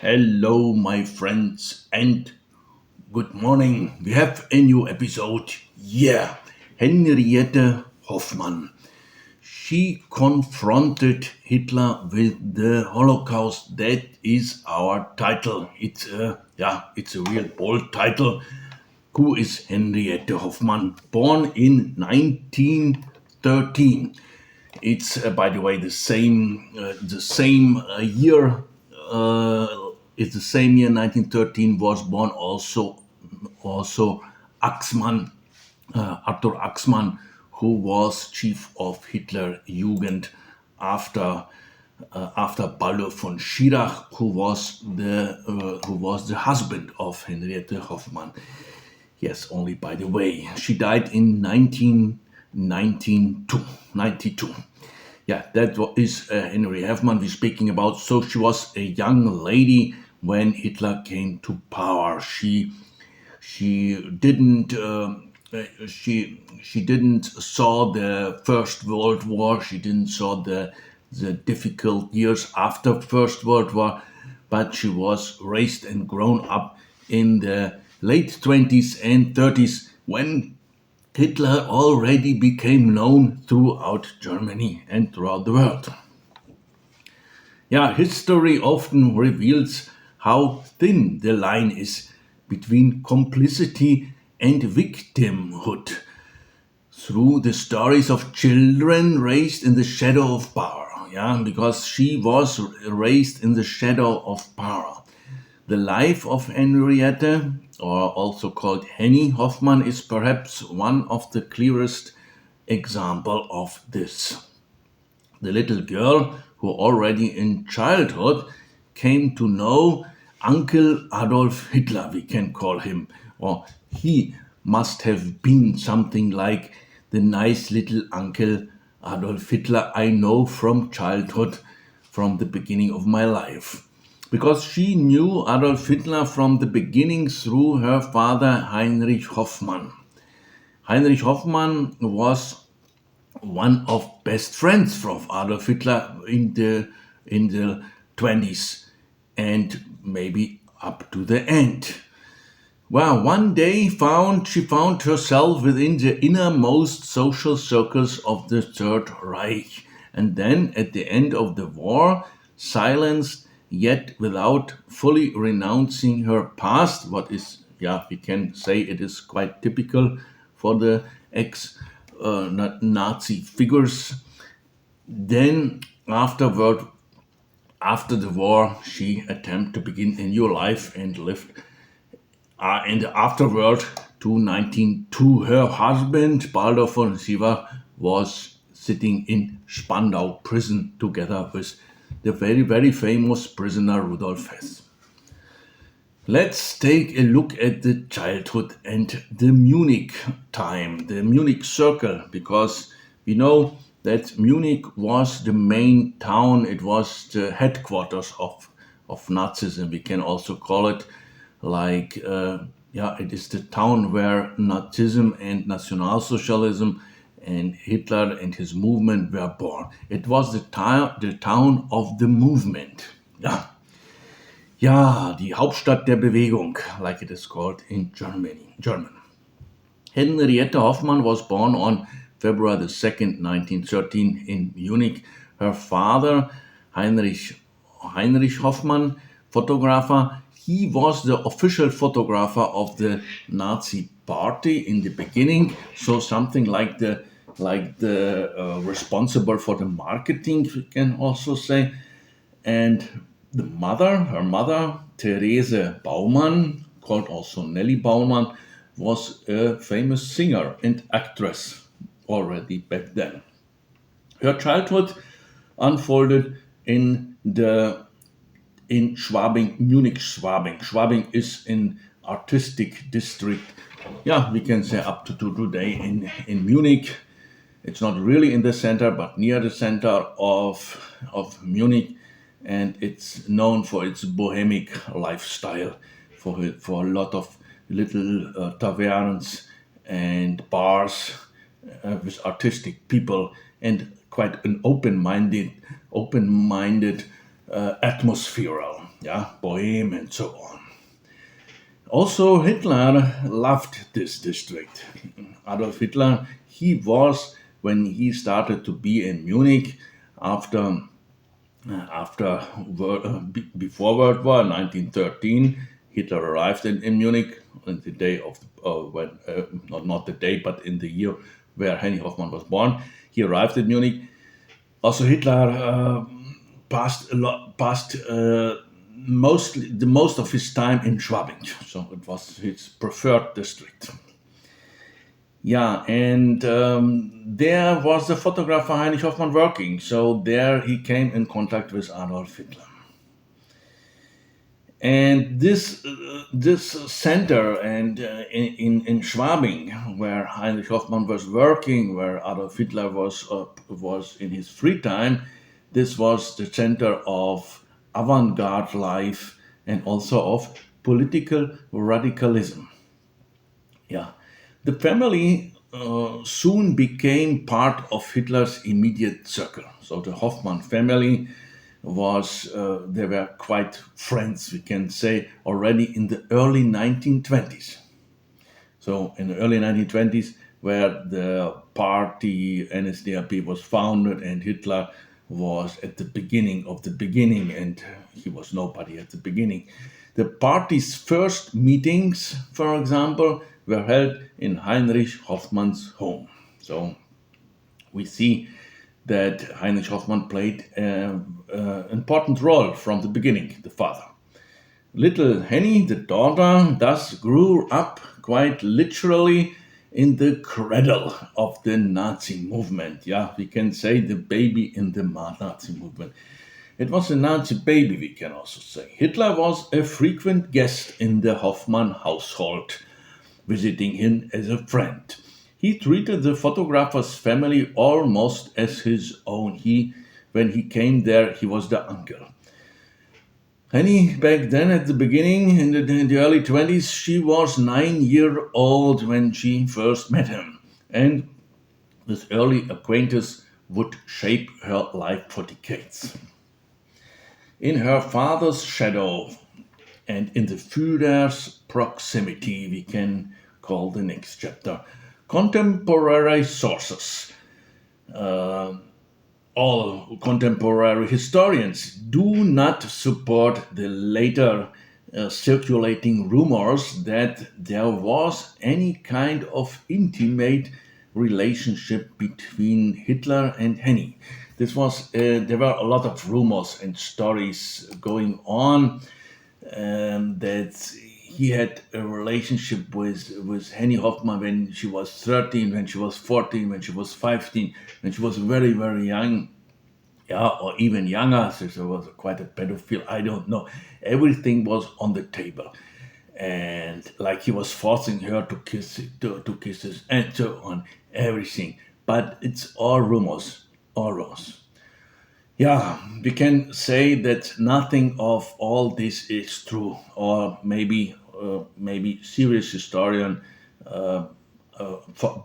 Hello, my friends, and good morning. We have a new episode. Yeah, Henriette Hoffmann. She confronted Hitler with the Holocaust. That is our title. It's a real bold title. Who is Henriette Hoffmann? Born in 1913. It's by the way the same year. It's the same year 1913 was born also Axmann, Arthur Axmann, who was chief of Hitler Jugend after after Baldur von Schirach, who was the husband of Henriette Hoffmann. Yes, only by the way, she died in 1992. Yeah, that is Henry Hoffmann we're speaking about. So she was a young lady when Hitler came to power. She didn't she didn't saw the First World War. She didn't saw the difficult years after First World War, but she was raised and grown up in the late 20s and 30s when Hitler already became known throughout Germany and throughout the world. Yeah, history often reveals how thin the line is between complicity and victimhood through the stories of children raised in the shadow of power. Yeah, because she was raised in the shadow of power. The life of Henriette, or also called Henny Hoffmann, is perhaps one of the clearest example of this. The little girl who already in childhood came to know Uncle Adolf Hitler, we can call him, or he must have been something like the nice little Uncle Adolf Hitler I know from childhood, from the beginning of my life. Because she knew Adolf Hitler from the beginning through her father Heinrich Hoffmann. Heinrich Hoffmann was one of best friends from Adolf Hitler in the 20s and maybe up to the end. Well, one day she found herself within the innermost social circles of the Third Reich, and then at the end of the war, silenced yet without fully renouncing her past. What is, yeah, we can say it is quite typical for the ex Nazi figures. Then, after the war, she attempted to begin a new life and lived in the afterworld to 1902. Her husband, Baldur von Schirach, was sitting in Spandau prison together with the very, very famous prisoner Rudolf Hess. Let's take a look at the childhood and the Munich time, the Munich circle, because we know that Munich was the main town, it was the headquarters of Nazism. We can also call it it is the town where Nazism and National Socialism and Hitler and his movement were born. It was the town of the movement. Yeah. Ja, die Hauptstadt der Bewegung, like it is called in German. Henriette Hoffmann was born on February the 2nd, 1913 in Munich. Her father, Heinrich Hoffmann, photographer, he was the official photographer of the Nazi party in the beginning, so something like the responsible for the marketing, we can also say. And her mother, Therese Baumann, called also Nelly Baumann, was a famous singer and actress already back then. Her childhood unfolded in Schwabing, Munich, Schwabing. Schwabing is an artistic district. Yeah, we can say up to today in Munich. It's not really in the center, but near the center of Munich, and it's known for its bohemic lifestyle, for a lot of little taverns and bars with artistic people and quite an open-minded atmosphere. Bohème, and so on. Also, Hitler loved this district. Adolf Hitler, he was, when he started to be in Munich after before World War 1913, Hitler arrived in Munich on the day of when not the day, but in the year where Henny Hoffmann was born. He arrived in Munich. Also, Hitler passed mostly the most of his time in Schwabing, so it was his preferred district. And there was the photographer Heinrich Hoffmann working. So there he came in contact with Adolf Hitler. And this center and in Schwabing, where Heinrich Hoffmann was working, where Adolf Hitler was in his free time, this was the center of avant-garde life and also of political radicalism. The family soon became part of Hitler's immediate circle. So the Hoffmann family they were quite friends, we can say, already in the early 1920s. So in the early 1920s, where the party NSDAP was founded and Hitler was at the beginning of the beginning, and he was nobody at the beginning. The party's first meetings, for example, were held in Heinrich Hoffmann's home. So we see that Heinrich Hoffmann played an important role from the beginning, the father. Little Henny, the daughter, thus grew up quite literally in the cradle of the Nazi movement. We can say the baby in the Nazi movement. It was a Nazi baby, we can also say. Hitler was a frequent guest in the Hoffmann household, visiting him as a friend. He treated the photographer's family almost as his own. When he came there, he was the uncle. Henny, back then at the beginning, in the early 20s, she was 9 years old when she first met him. And this early acquaintance would shape her life for decades. In her father's shadow and in the Führer's proximity, we can call the next chapter. Contemporary sources. All contemporary historians do not support the later circulating rumors that there was any kind of intimate relationship between Hitler and Henny. There were a lot of rumors and stories going on that he had a relationship with Henny Hoffmann when she was 13, when she was 14, when she was 15, when she was very, very young, or even younger. So she was quite a pedophile. I don't know. Everything was on the table. And like he was forcing her to kisses and so on, everything. But it's all rumors. We can say that nothing of all this is true, or maybe serious historian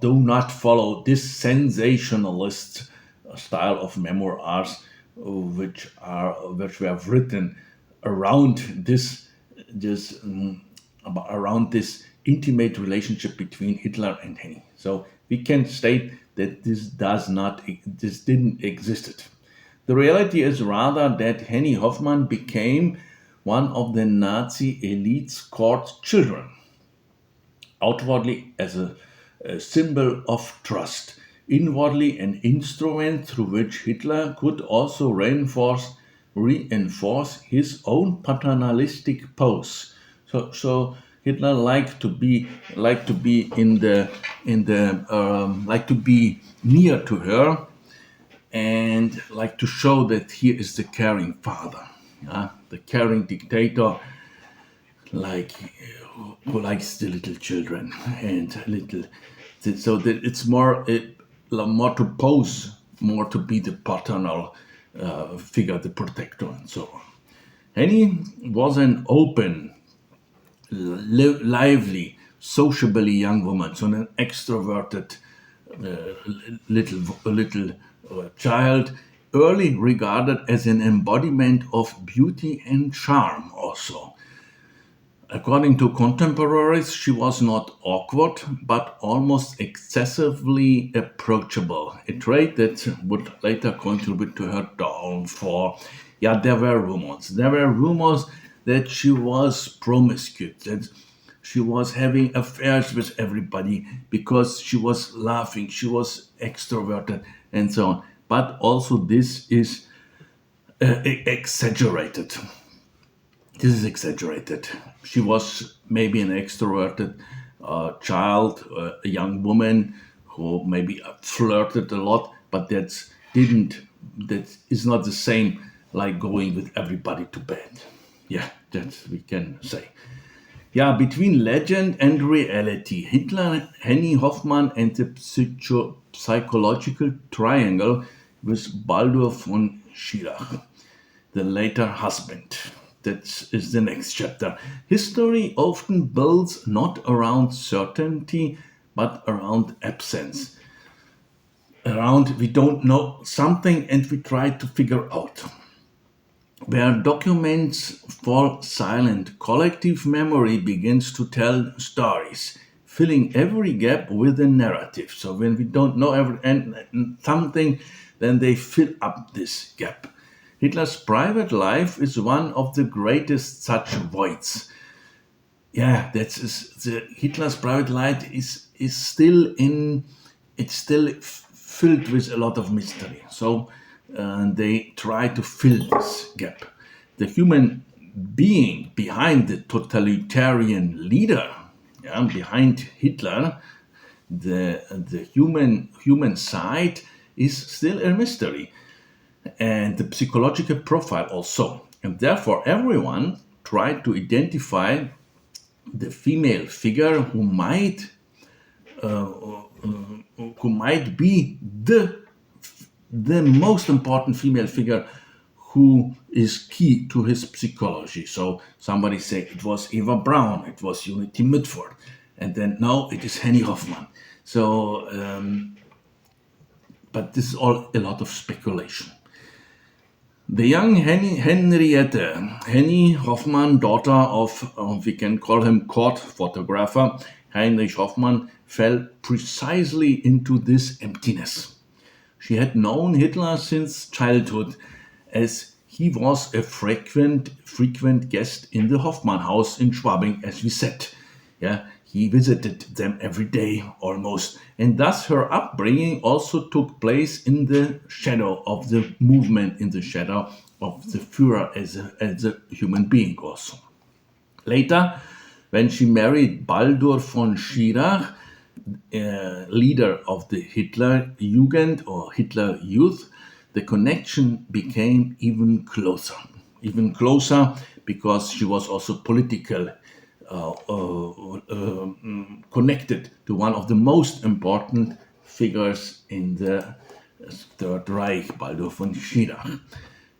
do not follow this sensationalist style of memoirs, which we have written around this intimate relationship between Hitler and Henny. So we can state that this didn't exist. The reality is rather that Henny Hoffmann became one of the Nazi elite's court children, outwardly as a symbol of trust, inwardly an instrument through which Hitler could also reinforce his own paternalistic pose. So Hitler liked to be near to her, and like to show that he is the caring father, the caring dictator, who likes the little children and so that it's more to pose, more to be the paternal figure, the protector, and so on. Henny was an open, lively, sociably young woman, so an extroverted little child, early regarded as an embodiment of beauty and charm also. According to contemporaries, she was not awkward, but almost excessively approachable, a trait that would later contribute to her downfall. Yeah, there were rumors. There were rumors that she was promiscuous, that she was having affairs with everybody because she was laughing, she was extroverted, and so on. But also, this is exaggerated. This is exaggerated. She was maybe an extroverted child, a young woman who maybe flirted a lot, but that is not the same like going with everybody to bed. Yeah, that we can say. Yeah, between legend and reality, Hitler, Henny Hoffmann, and the psychological triangle with Baldur von Schirach, the later husband. That is the next chapter. History often builds not around certainty, but around absence. Around we don't know something and we try to figure out. Where documents fall silent, collective memory begins to tell stories, filling every gap with a narrative. So when we don't know and something, then they fill up this gap. Hitler's private life is one of the greatest such voids. Yeah, Hitler's private life is still in. It's still filled with a lot of mystery. So they try to fill this gap. The human being behind the totalitarian leader, yeah, behind Hitler, the human side is still a mystery, and the psychological profile also. And therefore, everyone tried to identify the female figure who might be the most important female figure who is key to his psychology. So somebody say it was Eva Braun, it was Unity Mitford, and then now it is Henny Hoffmann. So, but this is all a lot of speculation. The young Henny Hoffmann, daughter of, we can call him court photographer, Heinrich Hoffmann, fell precisely into this emptiness. She had known Hitler since childhood, as he was a frequent guest in the Hoffmann house in Schwabing, as we said. Yeah, he visited them every day almost, and thus her upbringing also took place in the shadow of the movement, in the shadow of the Führer as a human being also. Later, when she married Baldur von Schirach, leader of the Hitler Jugend or Hitler Youth, the connection became even closer. Even closer because she was also political connected to one of the most important figures in the Third Reich, Baldur von Schirach.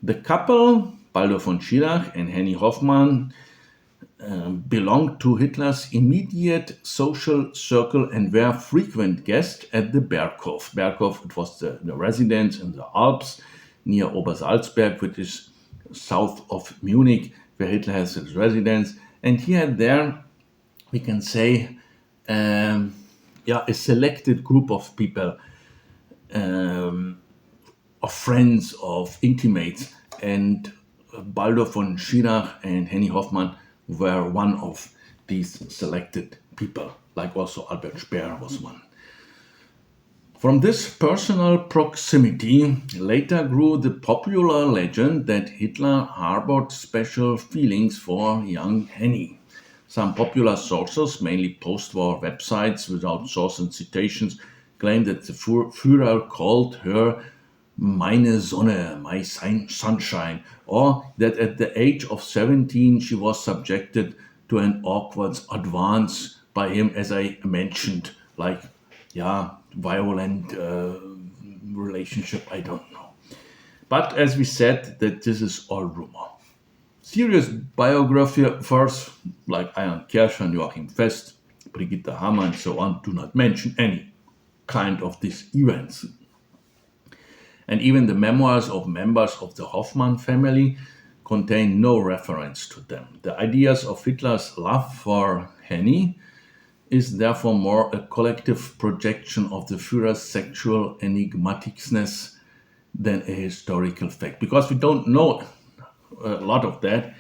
The couple, Baldur von Schirach and Henny Hoffmann, belonged to Hitler's immediate social circle and were frequent guests at the Berghof. Berghof, it was the residence in the Alps near Obersalzberg, which is south of Munich, where Hitler has his residence. And he had there, we can say, a selected group of people, of friends, of intimates. And Baldur von Schirach and Henny Hoffmann were one of these selected people, like also Albert Speer was one. From this personal proximity later grew the popular legend that Hitler harbored special feelings for young Henny. Some popular sources, mainly post-war websites without source and citations, claim that the Führer called her meine Sonne, my sunshine, or that at the age of 17 she was subjected to an awkward advance by him, as I mentioned, like, violent relationship, I don't know. But as we said, that this is all rumor. Serious biographers like Ian Kershaw, Joachim Fest, Brigitte Hammer and so on do not mention any kind of these events. And even the memoirs of members of the Hoffmann family contain no reference to them. The ideas of Hitler's love for Henny is therefore more a collective projection of the Führer's sexual enigmaticness than a historical fact. Because we don't know a lot of that,